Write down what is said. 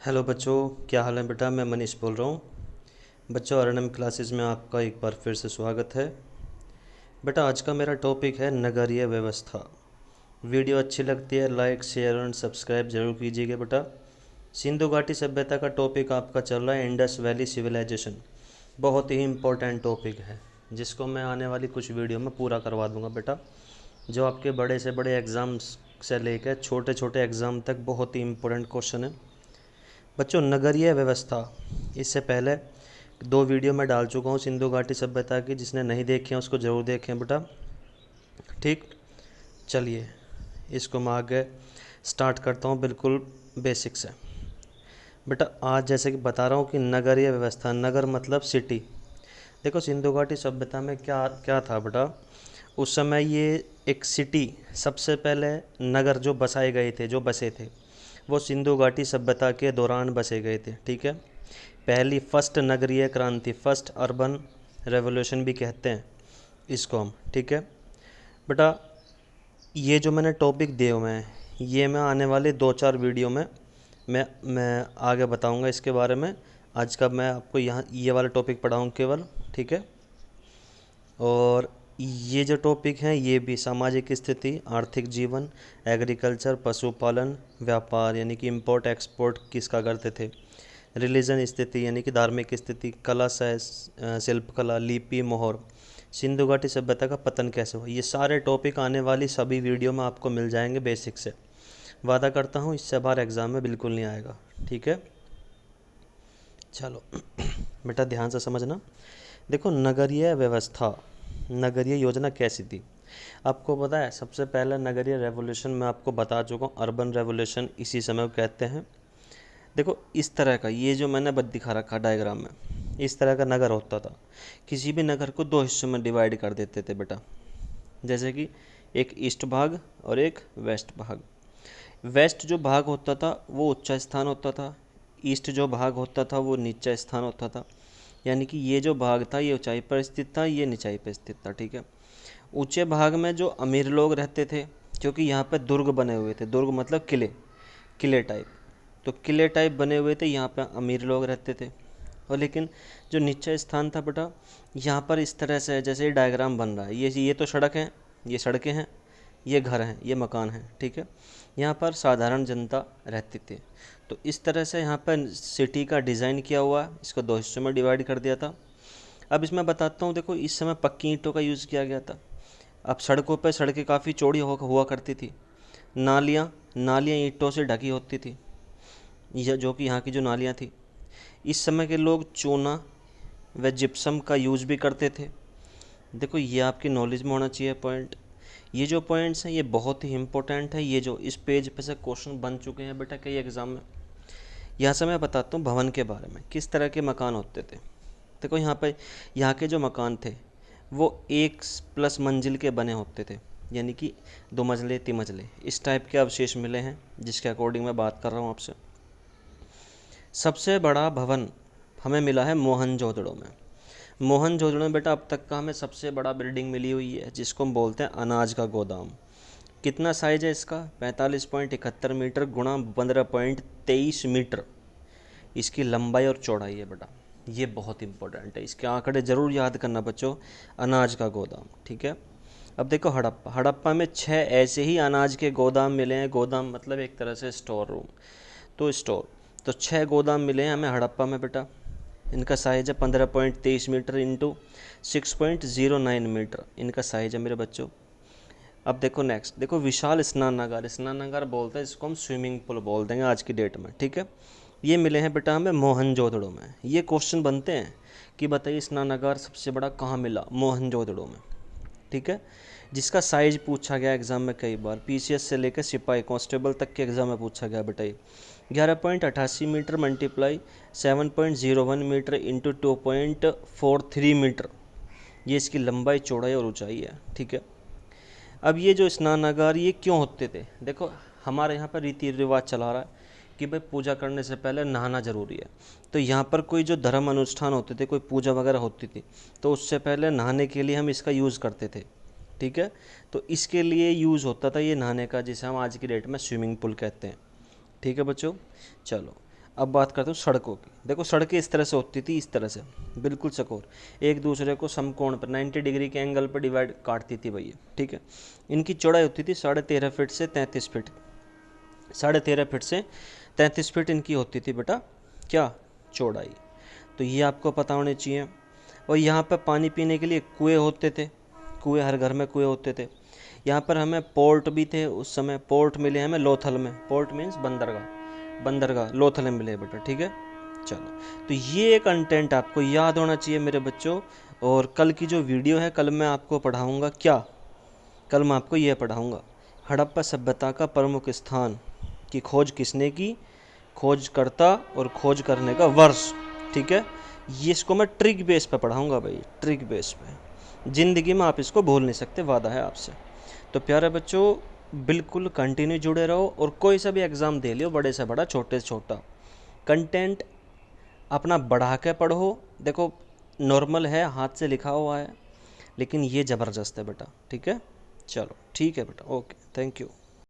Hello बच्चों, क्या हाल है बेटा। मैं मनीष बोल रहा हूँ। बच्चों, आरएनएम क्लासेस में आपका एक बार फिर से स्वागत है। बेटा, आज का मेरा टॉपिक है नगरीय व्यवस्था। वीडियो अच्छी लगती है लाइक शेयर और सब्सक्राइब जरूर कीजिएगा बेटा। सिंधु घाटी सभ्यता का टॉपिक आपका चल रहा है इंडस वैली सिविलाइजेशन। बहुत ही इम्पोर्टेंट टॉपिक है जिसको मैं आने वाली कुछ वीडियो में पूरा करवा दूंगा बेटा। जो आपके बड़े से बड़े एग्ज़ाम्स से लेकर छोटे छोटे एग्ज़ाम तक बहुत ही इम्पोर्टेंट क्वेश्चन है बच्चों। नगरीय व्यवस्था, इससे पहले दो वीडियो मैं डाल चुका हूँ सिंधु घाटी सभ्यता की। जिसने नहीं देखे हैं उसको ज़रूर देखें बेटा। ठीक, चलिए इसको मैं आगे स्टार्ट करता हूँ बिल्कुल बेसिक से। बेटा, आज जैसे कि बता रहा हूँ कि नगरीय व्यवस्था, नगर मतलब सिटी। देखो, सिंधु घाटी सभ्यता में क्या क्या था बेटा। उस समय ये एक सिटी, सबसे पहले नगर जो बसाए गए थे, जो बसे थे, वो सिंधु घाटी सभ्यता के दौरान बसे गए थे। ठीक है, पहली फर्स्ट नगरीय क्रांति, फर्स्ट अर्बन रेवोल्यूशन भी कहते हैं इसको हम। ठीक है बेटा, ये जो मैंने टॉपिक दिए हुए हैं ये मैं आने वाले 2-4 वीडियो में मैं आगे बताऊंगा इसके बारे में। आज का मैं आपको यहाँ ये वाला टॉपिक पढ़ाऊँ केवल। ठीक है, और ये जो टॉपिक हैं ये भी सामाजिक स्थिति, आर्थिक जीवन, एग्रीकल्चर, पशुपालन, व्यापार यानी कि इंपोर्ट एक्सपोर्ट किसका करते थे, रिलीजन स्थिति यानी कि धार्मिक स्थिति, कला शिल्पकला, लिपि, मोहर, सिंधु घाटी सभ्यता का पतन कैसे हुआ, ये सारे टॉपिक आने वाली सभी वीडियो में आपको मिल जाएंगे बेसिक से। वादा करता हूँ इससे बाहर एग्ज़ाम में बिल्कुल नहीं आएगा। ठीक है, चलो बेटा ध्यान से समझना। देखो, नगरीय व्यवस्था, नगरीय योजना कैसी थी आपको पता है। सबसे पहले नगरीय रेवोल्यूशन मैं आपको बता चुका हूँ, अर्बन रेवोल्यूशन इसी समय को कहते हैं। देखो, इस तरह का ये जो मैंने बद दिखा रखा डायग्राम में, इस तरह का नगर होता था। किसी भी नगर को दो हिस्सों में डिवाइड कर देते थे बेटा, जैसे कि एक ईस्ट भाग और एक वेस्ट भाग। वेस्ट जो भाग होता था वो ऊंचा स्थान होता था, ईस्ट जो भाग होता था वो नीचा स्थान होता था। यानी कि ये जो भाग था ये ऊंचाई पर स्थित था, ये निचाई पर स्थित था। ठीक है, ऊंचे भाग में जो अमीर लोग रहते थे, क्योंकि यहाँ पर दुर्ग बने हुए थे, दुर्ग मतलब किले, किले टाइप, तो किले टाइप बने हुए थे, यहाँ पर अमीर लोग रहते थे। और लेकिन जो नीचा स्थान था बेटा, यहाँ पर इस तरह से जैसे ये डायग्राम बन रहा है, ये तो सड़क है, ये सड़कें हैं, ये घर हैं, ये मकान हैं। ठीक है, यहाँ पर साधारण जनता रहती थी। तो इस तरह से यहाँ पर सिटी का डिज़ाइन किया हुआ है, इसको दो हिस्सों में डिवाइड कर दिया था। अब इसमें बताता हूँ। देखो, इस समय पक्की ईंटों का यूज़ किया गया था। अब सड़कों पर सड़कें काफ़ी चौड़ी हुआ करती थी। नालियाँ नालियाँ ईंटों से ढकी होती थी, यह जो कि यहाँ की जो नालियाँ थी। इस समय के लोग चूना व जिप्सम का यूज़ भी करते थे। देखो, ये आपकी नॉलेज में होना चाहिए पॉइंट। ये जो पॉइंट्स हैं ये बहुत ही इंपॉर्टेंट है। ये जो इस पेज पे से क्वेश्चन बन चुके हैं बेटा कई एग्ज़ाम में। यहाँ से मैं बताता हूँ भवन के बारे में, किस तरह के मकान होते थे। देखो, यहाँ पे यहाँ के जो मकान थे वो 1+ मंजिल के बने होते थे, यानी कि 2 मंजिले 3 मंजिले इस टाइप के अवशेष मिले हैं, जिसके अकॉर्डिंग मैं बात कर रहा हूँ आपसे। सबसे बड़ा भवन हमें मिला है मोहनजोदड़ो में। मोहनजोदड़ो में बेटा अब तक का हमें सबसे बड़ा बिल्डिंग मिली हुई है, जिसको हम बोलते हैं अनाज का गोदाम। कितना साइज है इसका, 45.71 मीटर गुणा 15.23 मीटर इसकी लंबाई और चौड़ाई है बेटा। ये बहुत इंपॉर्टेंट है, इसके आंकड़े ज़रूर याद करना बच्चों। अनाज का गोदाम, ठीक है। अब देखो, हड़प्पा, हड़प्पा में 6 ऐसे ही अनाज के गोदाम मिले हैं। गोदाम मतलब एक तरह से स्टोर रूम, तो स्टोर, तो 6 गोदाम मिले हैं हमें हड़प्पा में बेटा। इनका साइज़ है 15.23 मीटर इंटू 6.09 मीटर इनका साइज़ है मेरे बच्चों। अब देखो नेक्स्ट, देखो विशाल स्नानागार, स्नानागार बोलते हैं इसको, हम स्विमिंग पूल बोल देंगे आज की डेट में। ठीक है, ये मिले हैं बेटा हमें मोहनजोदड़ो में। ये क्वेश्चन बनते हैं कि बताइए स्नानागार सबसे बड़ा कहाँ मिला, मोहनजोदड़ो में। ठीक है, जिसका साइज पूछा गया एग्जाम में कई बार, पीसीएस से लेकर सिपाही कांस्टेबल तक के एग्जाम में पूछा गया बेटा। ये 11.88 metre multiply 7.01 metre into 2.43 metre, ये इसकी लंबाई, चौड़ाई और ऊंचाई है। ठीक है, अब ये जो स्नानागार ये क्यों होते थे, देखो हमारे यहाँ पर रीति रिवाज चला रहा है कि भाई पूजा करने से पहले नहाना ज़रूरी है। तो यहाँ पर कोई जो धर्म अनुष्ठान होते थे, कोई पूजा वगैरह होती थी, तो उससे पहले नहाने के लिए हम इसका यूज़ करते थे। ठीक है, तो इसके लिए यूज़ होता था ये नहाने का, जिसे हम आज की डेट में स्विमिंग पूल कहते हैं। ठीक है बच्चों, चलो अब बात करते हैं सड़कों की। देखो सड़कें इस तरह से होती थी, इस तरह से बिल्कुल चकोर, एक दूसरे को समकोण पर 90 डिग्री के एंगल पर डिवाइड काटती थी भैया, ठीक है। इनकी चौड़ाई होती थी 13.5 फीट से 33 फीट, 13.5 फीट से 33 फीट इनकी होती थी बेटा क्या, चौड़ाई। तो ये आपको पता होने चाहिए। और यहाँ पर पानी पीने के लिए कुएँ होते थे, कुएँ हर घर में कुएँ होते थे। यहाँ पर हमें पोर्ट भी थे उस समय, पोर्ट मिले हमें लोथल में, पोर्ट मीन्स बंदरगाह, बंदरगाह लोथल में मिले बेटा, ठीक है। चलो तो ये कंटेंट आपको याद होना चाहिए मेरे बच्चों। और कल की जो वीडियो है, कल मैं आपको पढ़ाऊँगा क्या, कल मैं आपको ये पढ़ाऊँगा हड़प्पा सभ्यता का प्रमुख स्थान की खोज किसने की, खोजकर्ता और खोज करने का वर्ष, ठीक है। ये इसको मैं ट्रिक बेस पे पढ़ाऊँगा भाई, ट्रिक बेस पे, ज़िंदगी में आप इसको भूल नहीं सकते, वादा है आपसे। तो प्यारे बच्चों बिल्कुल कंटिन्यू जुड़े रहो, और कोई सा भी एग्ज़ाम दे लियो, बड़े से बड़ा छोटे से छोटा, कंटेंट अपना बढ़ा के पढ़ो। देखो नॉर्मल है, हाथ से लिखा हुआ है, लेकिन ये ज़बरदस्त है बेटा, ठीक है। चलो ठीक है बेटा, ओके, थैंक यू।